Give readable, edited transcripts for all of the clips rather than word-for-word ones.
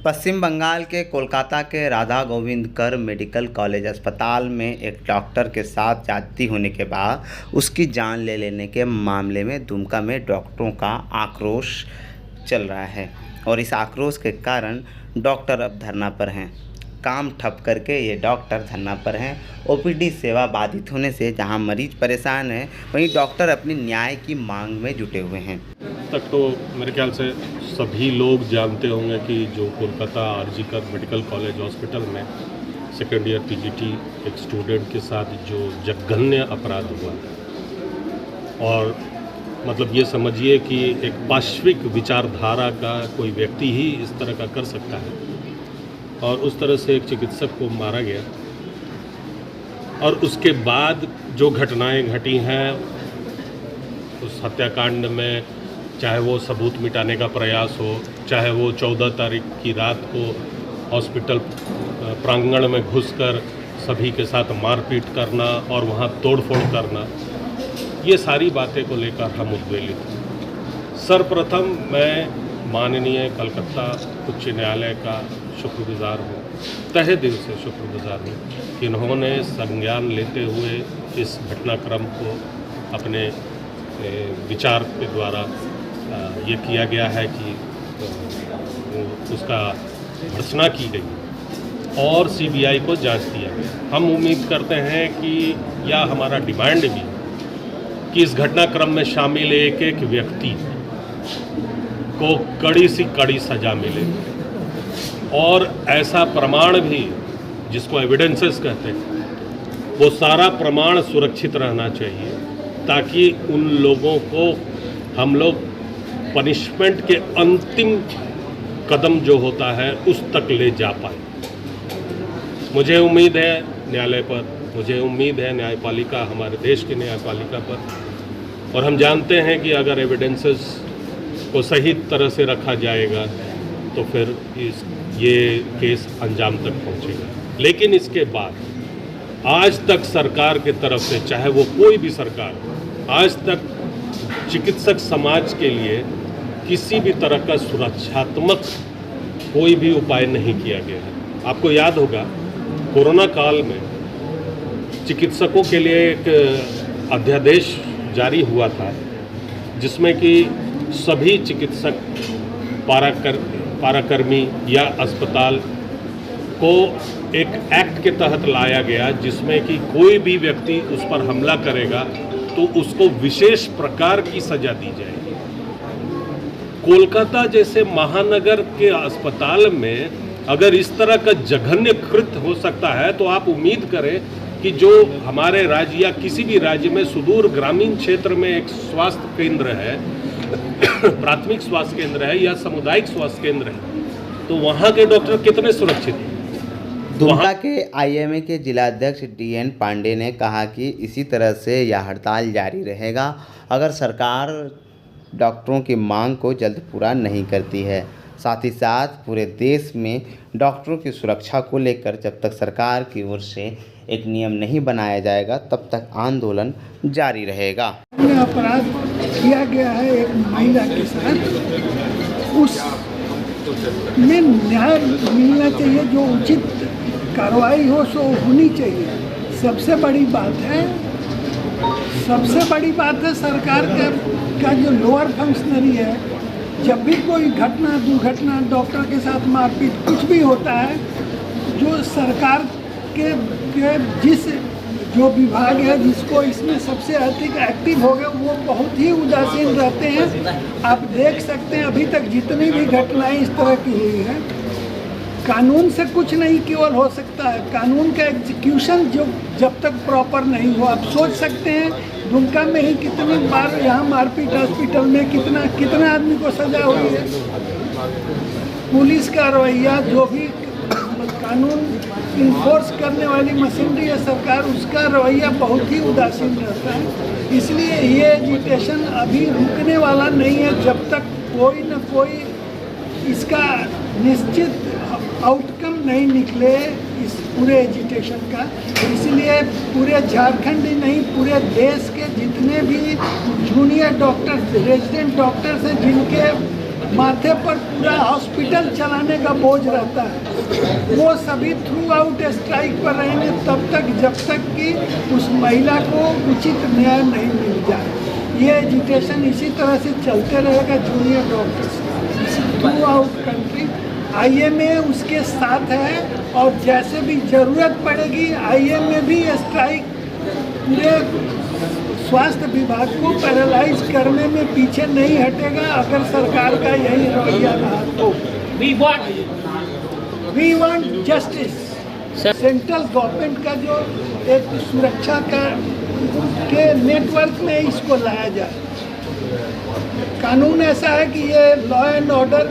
पश्चिम बंगाल के कोलकाता के राधा गोविंद कर मेडिकल कॉलेज अस्पताल में एक डॉक्टर के साथ ज्यादती होने के बाद उसकी जान ले लेने के मामले में दुमका में डॉक्टरों का आक्रोश चल रहा है और इस आक्रोश के कारण डॉक्टर अब धरना पर हैं। काम ठप करके ये डॉक्टर धरना पर हैं। ओपीडी सेवा बाधित होने से जहां मरीज परेशान है, वहीं डॉक्टर अपनी न्याय की मांग में जुटे हुए हैं। तक तो मेरे ख्याल से सभी लोग जानते होंगे कि जो कोलकाता आरजी कर मेडिकल कॉलेज हॉस्पिटल में सेकेंड ईयर पीजीटी एक स्टूडेंट के साथ जो जघन्य अपराध हुआ और मतलब ये समझिए कि एक पाश्विक विचारधारा का कोई व्यक्ति ही इस तरह का कर सकता है और उस तरह से एक चिकित्सक को मारा गया। और उसके बाद जो घटनाएं घटी हैं उस हत्याकांड में, चाहे वो सबूत मिटाने का प्रयास हो, चाहे वो 14 तारीख की रात को हॉस्पिटल प्रांगण में घुसकर सभी के साथ मारपीट करना और वहाँ तोड़फोड़ करना, ये सारी बातें को लेकर हम उद्वेलित हैं। सर्वप्रथम मैं माननीय कलकत्ता उच्च न्यायालय का शुक्रगुजार हूँ, तहे दिल से शुक्रगुजार हूँ कि इन्होंने संज्ञान लेते हुए इस घटनाक्रम को अपने विचार के द्वारा ये किया गया है कि उसका भर्त्सना की गई और सीबीआई को जांच दिया गया। हम उम्मीद करते हैं कि या हमारा डिमांड भी कि इस घटनाक्रम में शामिल एक एक व्यक्ति को कड़ी से कड़ी सजा मिले और ऐसा प्रमाण भी जिसको एविडेंसेस कहते हैं वो सारा प्रमाण सुरक्षित रहना चाहिए ताकि उन लोगों को हम लोग पनिशमेंट के अंतिम कदम जो होता है उस तक ले जा पाए। मुझे उम्मीद है न्यायालय पर, मुझे उम्मीद है न्यायपालिका, हमारे देश की न्यायपालिका पर, और हम जानते हैं कि अगर एविडेंसेस को सही तरह से रखा जाएगा तो फिर ये केस अंजाम तक पहुंचेगा। लेकिन इसके बाद आज तक सरकार के तरफ से, चाहे वो कोई भी सरकार, आज तक चिकित्सक समाज के लिए किसी भी तरह का सुरक्षात्मक कोई भी उपाय नहीं किया गया है। आपको याद होगा कोरोना काल में चिकित्सकों के लिए एक अध्यादेश जारी हुआ था जिसमें कि सभी चिकित्सक पाराकर्मी या अस्पताल को एक एक्ट के तहत लाया गया जिसमें कि कोई भी व्यक्ति उस पर हमला करेगा तो उसको विशेष प्रकार की सजा दी जाएगी। कोलकाता जैसे महानगर के अस्पताल में अगर इस तरह का जघन्य कृत्य हो सकता है तो आप उम्मीद करें कि जो हमारे राज्य या किसी भी राज्य में सुदूर ग्रामीण क्षेत्र में एक स्वास्थ्य केंद्र है, प्राथमिक स्वास्थ्य केंद्र है या सामुदायिक स्वास्थ्य केंद्र है, तो वहाँ के डॉक्टर कितने सुरक्षित हैं। दुमका के आईएमए के जिलाध्यक्ष डीएन पांडे ने कहा कि इसी तरह से यह हड़ताल जारी रहेगा अगर सरकार डॉक्टरों की मांग को जल्द पूरा नहीं करती है। साथ ही साथ पूरे देश में डॉक्टरों की सुरक्षा को लेकर जब तक सरकार की ओर से एक नियम नहीं बनाया जाएगा तब तक आंदोलन जारी रहेगा। अपराध किया गया है एक महिला के साथ, उस में न्याय मिलना चाहिए, जो उचित कार्रवाई हो सो होनी चाहिए। सबसे बड़ी बात है सरकार का जो लोअर फंक्शनरी है, जब भी कोई घटना दुर्घटना डॉक्टर के साथ मारपीट कुछ भी होता है, जो सरकार के जिस जो विभाग है जिसको इसमें सबसे अधिक एक्टिव हो गए वो बहुत ही उदासीन रहते हैं। आप देख सकते हैं अभी तक जितनी भी घटनाएं इस तरह की हुई है, कानून से कुछ नहीं केवल हो सकता है, कानून का एग्जीक्यूशन जो जब तक प्रॉपर नहीं हो। आप सोच सकते हैं दुमका में ही कितनी बार यहाँ मारपीट हॉस्पिटल में कितना आदमी को सजा हुई है। पुलिस का रवैया, जो भी कानून इन्फोर्स करने वाली मशीनरी है सरकार, उसका रवैया बहुत ही उदासीन रहता है। इसलिए ये एजिटेशन अभी रुकने वाला नहीं है जब तक कोई न कोई इसका निश्चित आउटकम नहीं निकले इस पूरे एजिटेशन का। इसलिए पूरे झारखंड ही नहीं, पूरे देश के जितने भी जूनियर डॉक्टर्स, रेजिडेंट डॉक्टर्स हैं, जिनके माथे पर पूरा हॉस्पिटल चलाने का बोझ रहता है। वो सभी थ्रू आउट स्ट्राइक पर रहेंगे तब तक जब तक कि उस महिला को उचित न्याय नहीं मिल जाए। ये एजिटेशन इसी तरह से चलते रहेगा junior doctors through out country. IMA उसके साथ है और जैसे भी ज़रूरत पड़ेगी IMA भी स्ट्राइक पूरे स्वास्थ्य विभाग को पैरालाइज करने में पीछे नहीं हटेगा अगर सरकार का यही रवैया रहा तो। We want justice. Central government का जो एक सुरक्षा का के नेटवर्क में इसको लाया जाए। कानून ऐसा है कि ये law and order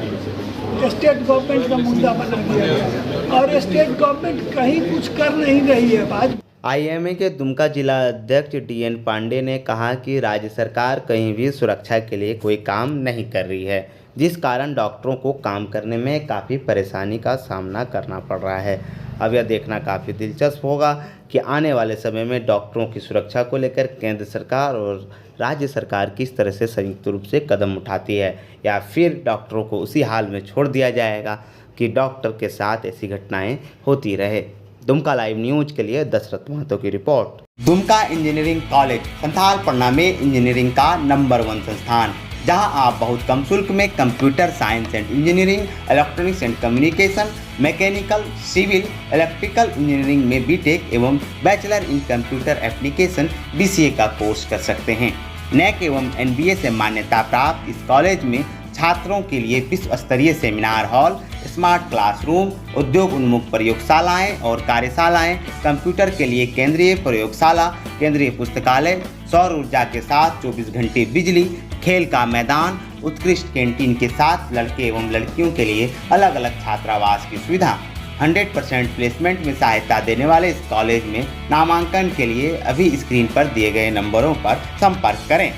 state government का मुद्दा बना दिया गया और स्टेट गवर्नमेंट कहीं कुछ कर नहीं रही है। आज IMA के दुमका जिला अध्यक्ष DN पांडे ने कहा कि राज्य सरकार कहीं भी सुरक्षा के लिए कोई काम नहीं कर रही है, जिस कारण डॉक्टरों को काम करने में काफ़ी परेशानी का सामना करना पड़ रहा है। अब यह देखना काफ़ी दिलचस्प होगा कि आने वाले समय में डॉक्टरों की सुरक्षा को लेकर केंद्र सरकार और राज्य सरकार किस तरह से संयुक्त रूप से कदम उठाती है, या फिर डॉक्टरों को उसी हाल में छोड़ दिया जाएगा कि डॉक्टर के साथ ऐसी घटनाएं होती रहे। दुमका लाइव न्यूज के लिए दशरथ महतो की रिपोर्ट। दुमका इंजीनियरिंग कॉलेज संथालपन्ना में इंजीनियरिंग का नंबर 1 संस्थान, जहां आप बहुत कम शुल्क में computer science and engineering, electronics and communication, mechanical, civil, electrical engineering में BTech एवं bachelor in computer application BCA का कोर्स कर सकते हैं। NAC एवं NBA से मान्यता प्राप्त इस कॉलेज में छात्रों के लिए विश्व स्तरीय सेमिनार हॉल, स्मार्ट क्लासरूम, उद्योग उन्मुख प्रयोगशालाएं और कार्यशालाएं, कंप्यूटर के लिए केंद्रीय प्रयोगशाला, केंद्रीय पुस्तकालय, सौर ऊर्जा के साथ 24 घंटे बिजली, खेल का मैदान, उत्कृष्ट कैंटीन के साथ लड़के एवं लड़कियों के लिए अलग अलग छात्रावास की सुविधा। 100% प्लेसमेंट में सहायता देने वाले इस कॉलेज में नामांकन के लिए अभी स्क्रीन पर दिए गए नंबरों पर संपर्क करें।